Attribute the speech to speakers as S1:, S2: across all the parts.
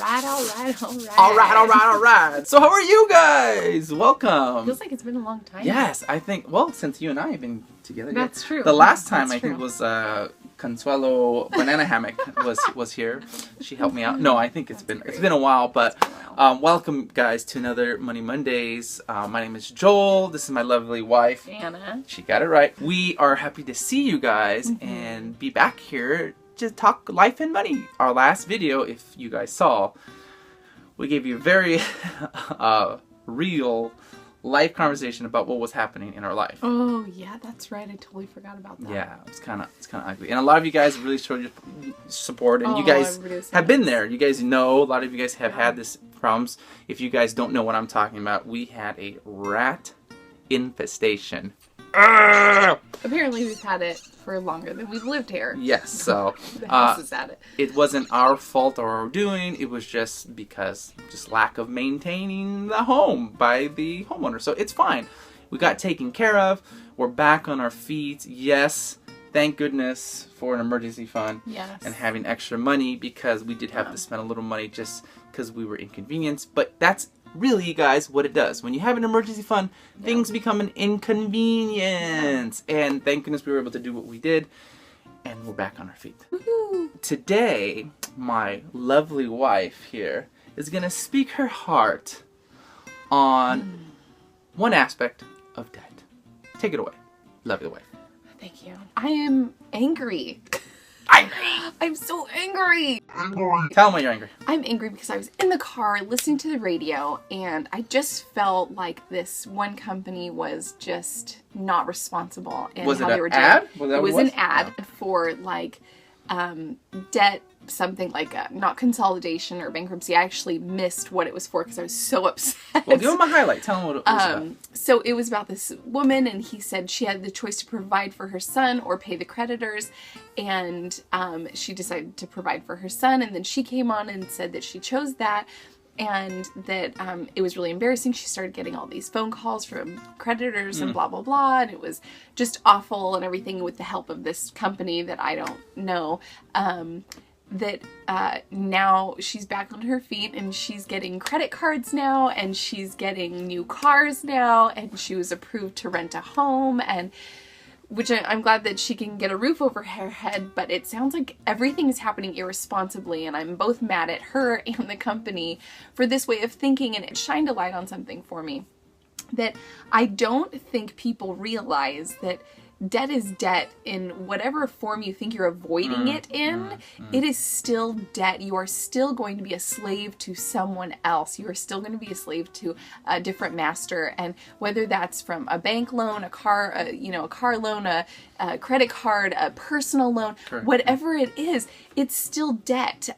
S1: Alright. So how are you guys? Welcome.
S2: Feels like it's been a long time.
S1: Yes, I think, well, since you and I have been together.
S2: That's true.
S1: The last time I think was Consuelo Banana Hammock was here. She helped me out. No, I think it's been a while, but welcome guys to another Money Mondays. My name is Joel. This is my lovely wife,
S2: Anna.
S1: She got it right. We are happy to see you guys and be back here to talk life and money. Our last video, if you guys saw, we gave you a very real life conversation about what was happening in our life.
S2: Oh yeah, that's right. I totally forgot about that.
S1: Yeah, it's kind of ugly, and a lot of you guys really showed your support, and you guys have been there. You guys know, a lot of you guys have had this problems. If you guys don't know what I'm talking about, we had a rat infestation.
S2: Apparently we've had it for longer than we've lived here.
S1: Yes, so
S2: the house has had it.
S1: It wasn't our fault or our doing. It was just lack of maintaining the home by the homeowner. So it's fine. We got taken care of. We're back on our feet. Yes, thank goodness for an emergency fund.
S2: Yes.
S1: And having extra money, because we did have to spend a little money just because we were inconvenienced. But that's really, you guys, what it does. When you have an emergency fund, things become an inconvenience. And thank goodness we were able to do what we did. And we're back on our feet.
S2: Woohoo.
S1: Today, my lovely wife here is going to speak her heart on one aspect of debt. Take it away. Lovely wife.
S2: Thank you. I am angry. I'm so angry.
S1: Tell me why you're angry.
S2: I'm angry because I was in the car listening to the radio and I just felt like this one company was just not responsible in
S1: was
S2: how
S1: it
S2: they
S1: an
S2: were doing.
S1: ad?
S2: It was an ad for like debt, something like not consolidation or bankruptcy. I actually missed what it was for because I was so upset.
S1: Well, give them a highlight. Tell them what it was about.
S2: So it was about this woman, and he said she had the choice to provide for her son or pay the creditors, and she decided to provide for her son, and then she came on and said that she chose that, and that it was really embarrassing. She started getting all these phone calls from creditors and blah, blah, blah, and it was just awful and everything with the help of this company that I don't know. Now she's back on her feet and she's getting credit cards now and she's getting new cars now and she was approved to rent a home, and which I'm glad that she can get a roof over her head, but it sounds like everything is happening irresponsibly, and I'm both mad at her and the company for this way of thinking, and it shined a light on something for me that I don't think people realize, that debt is debt in whatever form you think you're avoiding it in. It is still debt. You are still going to be a slave to someone else. You are still going to be a slave to a different master. And whether that's from a bank loan, a car loan, a credit card, a personal loan, whatever it is, it's still debt.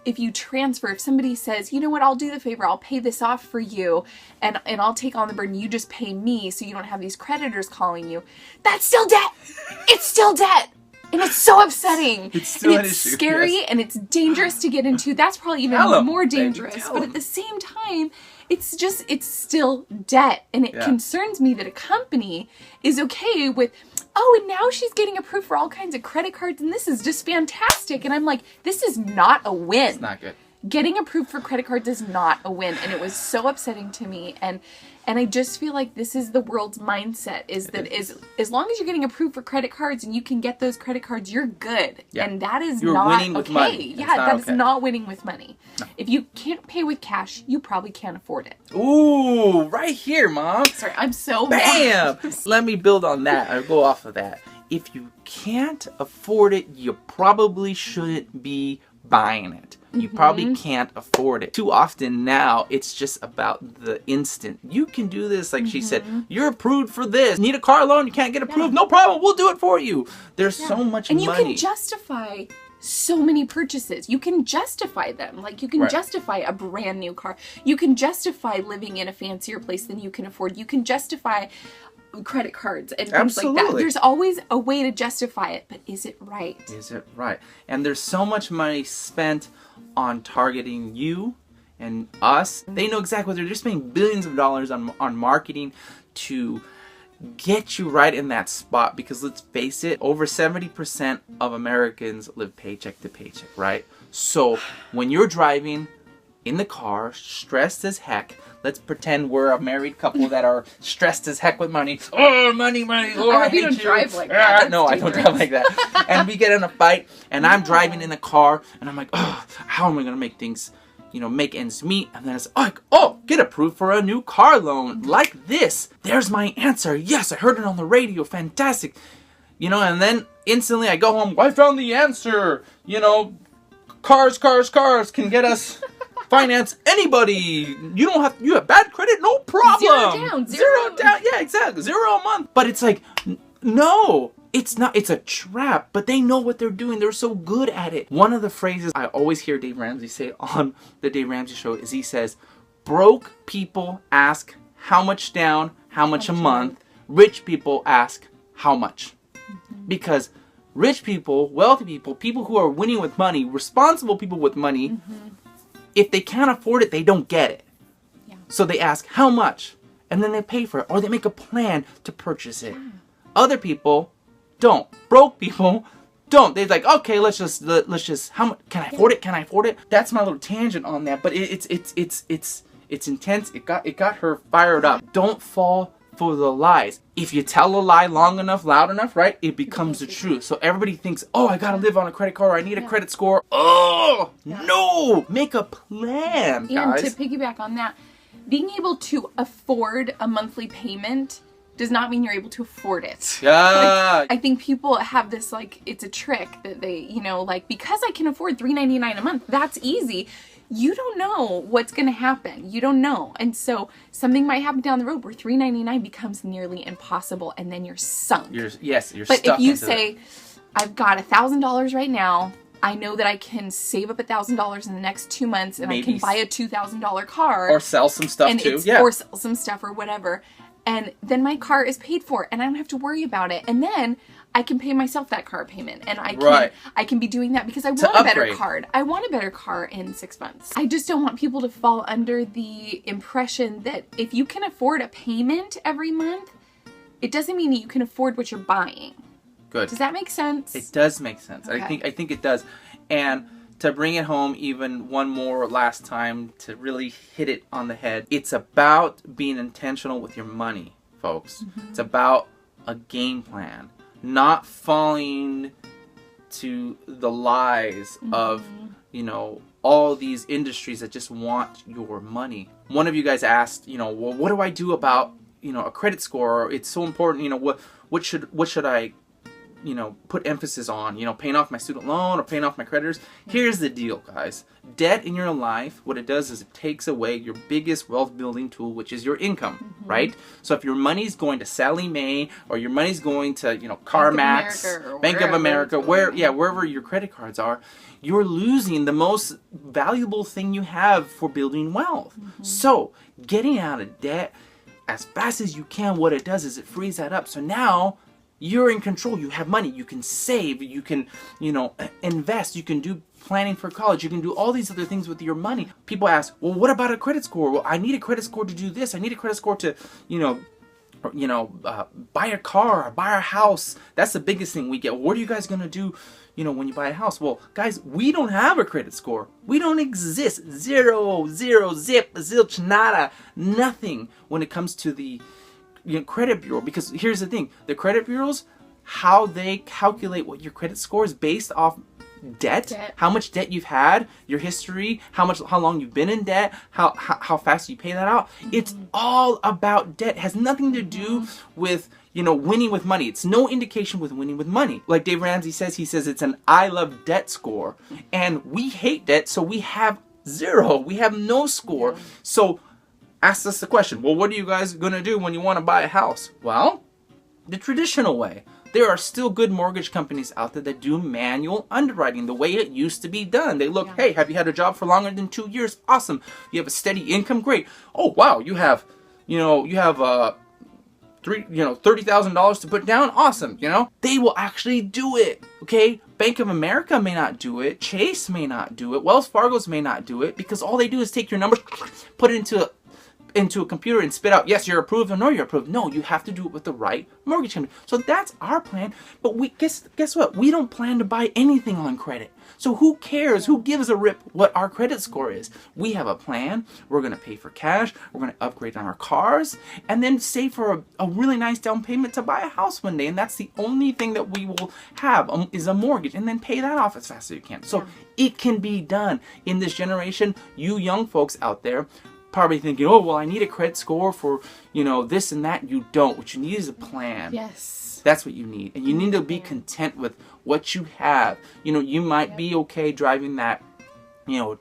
S2: If you transfer, if somebody says, you know what, I'll do the favor, I'll pay this off for you, and I'll take on the burden, you just pay me so you don't have these creditors calling you. That's still debt. It's still debt. And it's so upsetting.
S1: It's still
S2: and it's scary, and it's dangerous to get into. That's probably even more dangerous. But at the same time, it's still debt. And it concerns me that a company is okay with, oh, and now she's getting approved for all kinds of credit cards, and this is just fantastic. And I'm like, this is not a win.
S1: It's not good.
S2: Getting approved for credit cards is not a win, and it was so upsetting to me. And I just feel like this is the world's mindset, is that as long as you're getting approved for credit cards and you can get those credit cards, you're good. Yeah. And that is not winning with money. Yeah, that is not winning with money. No. If you can't pay with cash, you probably can't afford it.
S1: Ooh, right here, Mom.
S2: Sorry, I'm so
S1: bam. Let me build on that. I'll go off of that. If you can't afford it, you probably shouldn't be buying it. You probably can't afford it. Too often now, it's just about the instant. You can do this, like she said, you're approved for this. Need a car loan, you can't get approved, no problem, we'll do it for you. There's so much money.
S2: And you can justify so many purchases. You can justify them. Like, you can justify a brand new car. You can justify living in a fancier place than you can afford. You can justify credit cards and things like that. There's always a way to justify it, but is it right?
S1: Is it right? And there's so much money spent on targeting you and us. They know exactly what they're spending billions of dollars on marketing to get you right in that spot, because let's face it, over 70% of Americans live paycheck to paycheck, right? So when you're driving in the car, stressed as heck, let's pretend we're a married couple that are stressed as heck with money. Oh, money. Oh, I hate
S2: you don't
S1: you.
S2: drive like that.
S1: No, I don't drive like that. And we get in a fight, and I'm driving in the car, and I'm like, oh, how am I going to make things, make ends meet? And then it's like, oh, get approved for a new car loan. Like this. There's my answer. Yes, I heard it on the radio. Fantastic. And then instantly I go home. I found the answer. Cars can get us finance anybody. You have bad credit, no problem.
S2: Zero
S1: down. Yeah, exactly. 0 a month. But it's like, no, it's not. It's a trap. But they know what they're doing. They're so good at it. One of the phrases I always hear Dave Ramsey say on the Dave Ramsey Show is he says, broke people ask how much down, how much a month. Rich people ask how much. Because rich people, wealthy people, people who are winning with money, responsible people with money, if they can't afford it, they don't get it. Yeah. So they ask how much, and then they pay for it, or they make a plan to purchase it. Yeah. Other people don't. Broke people don't. They're like, okay, let's just how much can I afford it? Can I afford it? That's my little tangent on that, but it's intense. It got her fired up. Don't fall for the lies. If you tell a lie long enough, loud enough, right, it becomes the truth. So everybody thinks, oh, I gotta live on a credit card, or I need a credit score. Oh, no! Make a plan, guys.
S2: And to piggyback on that, being able to afford a monthly payment does not mean you're able to afford it.
S1: Yeah.
S2: I think people have this, it's a trick that they, because I can afford $3.99 a month, that's easy. You don't know what's going to happen. You don't know. And so something might happen down the road where $3.99 becomes nearly impossible, and then you're sunk.
S1: You're
S2: But
S1: stuck
S2: if you
S1: into
S2: say,
S1: it.
S2: I've got $1,000 right now, I know that I can save up $1,000 in the next 2 months, and I can buy a $2,000 car.
S1: Or sell some stuff too. Yeah.
S2: Or sell some stuff or whatever. And then my car is paid for, and I don't have to worry about it. And then I can pay myself that car payment, and I can be doing that because I want a better card. I want a better car in 6 months. I just don't want people to fall under the impression that if you can afford a payment every month, it doesn't mean that you can afford what you're buying.
S1: Good.
S2: Does that make sense?
S1: It does make sense.
S2: Okay.
S1: I think it does. And to bring it home even one more last time, to really hit it on the head, it's about being intentional with your money, folks. It's about a game plan. Not falling to the lies of, all these industries that just want your money. One of you guys asked, well, what do I do about, a credit score? It's so important, what should I, put emphasis on, paying off my student loan or paying off my creditors? Here's the deal, guys. Debt in your life, what it does is it takes away your biggest wealth building tool, which is your income, right? So if your money's going to Sally Mae, or your money's going to, CarMax, Bank of America, wherever your credit cards are, you're losing the most valuable thing you have for building wealth. So getting out of debt as fast as you can, what it does is it frees that up. So now you're in control. You have money. You can save. You can, invest. You can do planning for college. You can do all these other things with your money. People ask, well, what about a credit score? Well, I need a credit score to do this. I need a credit score to, buy a car or buy a house. That's the biggest thing we get. What are you guys going to do, when you buy a house? Well, guys, we don't have a credit score. We don't exist. Zero, zip, zilch, nada, nothing when it comes to the credit bureau. Because here's the thing, the credit bureaus, how they calculate what your credit score is based off debt, how much debt you've had, your history, how long you've been in debt, how fast you pay that out. It's all about debt. It has nothing to do with winning with money. It's no indication with winning with money. Like Dave Ramsey says, it's an I love debt score, and we hate debt, so we have zero. We have no score. So ask us the question, well, what are you guys going to do when you want to buy a house? Well, the traditional way. There are still good mortgage companies out there that do manual underwriting the way it used to be done. They look, hey, have you had a job for longer than 2 years? Awesome. You have a steady income? Great. Oh, wow, you have $30,000 to put down? Awesome. They will actually do it. Okay? Bank of America may not do it. Chase may not do it. Wells Fargo's may not do it, because all they do is take your numbers, put it into into a computer and spit out, yes, you're approved or no, you're approved. No, you have to do it with the right mortgage company. So that's our plan. But we guess what? We don't plan to buy anything on credit. So who cares? Who gives a rip what our credit score is? We have a plan. We're going to pay for cash. We're going to upgrade on our cars and then save for a really nice down payment to buy a house one day. And that's the only thing that we will have is a mortgage, and then pay that off as fast as you can. So it can be done in this generation. You young folks out there probably thinking, oh, well, I need a credit score for, this and that. You don't. What you need is a plan.
S2: Yes.
S1: That's what you need. And you need to be content with what you have. You might be okay driving that,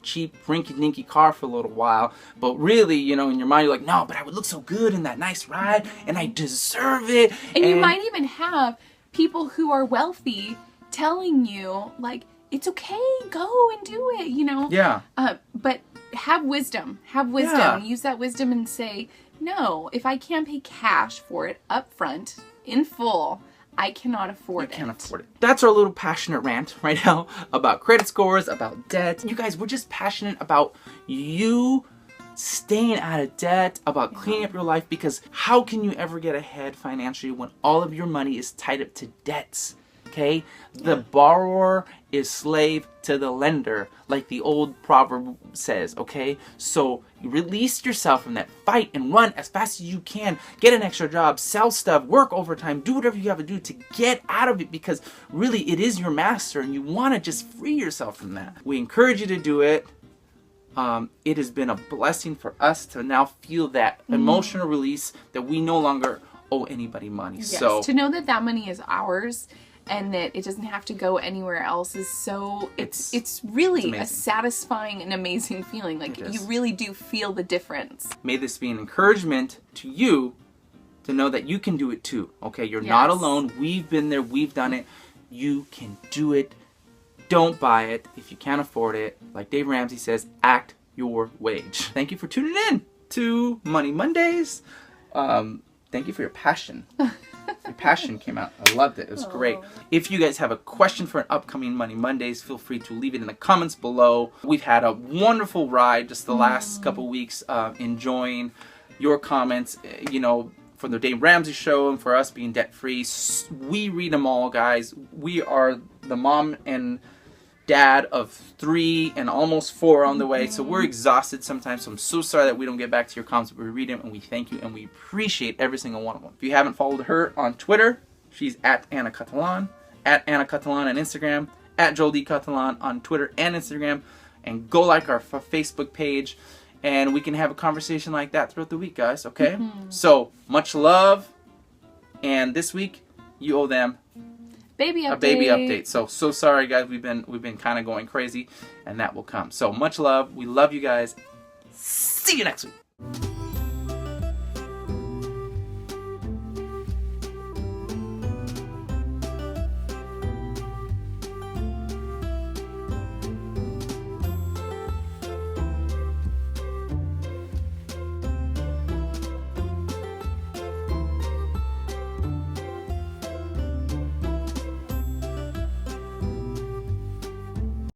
S1: cheap, rinky-dinky car for a little while. But really, in your mind, you're like, no, but I would look so good in that nice ride, and I deserve it.
S2: And you might even have people who are wealthy telling you, like, it's okay, go and do it,
S1: Yeah.
S2: But have wisdom.
S1: Yeah.
S2: Use that wisdom and say, no, if I can't pay cash for it up front, in full, I cannot afford it.
S1: You can't afford it. That's our little passionate rant right now about credit scores, about debt. You guys, we're just passionate about you staying out of debt, about cleaning up your life, because how can you ever get ahead financially when all of your money is tied up to debts? Okay? The borrower is slave to the lender, like the old proverb says, okay? So you release yourself from that fight and run as fast as you can. Get an extra job, sell stuff, work overtime, do whatever you have to do to get out of it, because really it is your master and you want to just free yourself from that. We encourage you to do it. It has been a blessing for us to now feel that emotional release that we no longer owe anybody money.
S2: Yes,
S1: so
S2: to know that money is ours and that it doesn't have to go anywhere else is so it's really a satisfying and amazing feeling. Like, you really do feel the difference.
S1: May this be an encouragement to you to know that you can do it too. Okay, you're not alone. We've been there, we've done it. You can do it. Don't buy it if you can't afford it. Like Dave Ramsey says, act your wage. Thank you for tuning in to Money Mondays. Thank you for your passion. Your passion came out. I loved it. It was great. If you guys have a question for an upcoming Money Mondays, feel free to leave it in the comments below. We've had a wonderful ride just the last couple weeks, enjoying your comments, for the Dave Ramsey show and for us being debt-free. We read them all, guys. We are the mom and dad of 3 and almost 4 on the way, so we're exhausted sometimes. So I'm so sorry that we don't get back to your comments, but we read them and we thank you and we appreciate every single one of them. If you haven't followed her on Twitter, she's at Anna Catalan, at Anna Catalan on Instagram, at Joel D. Catalan on Twitter and Instagram, and go like our Facebook page, and we can have a conversation like that throughout the week, guys. Okay? So much love, and this week you owe them a baby update. So sorry, guys. We've been kind of going crazy, and that will come. So much love. We love you guys. See you next week.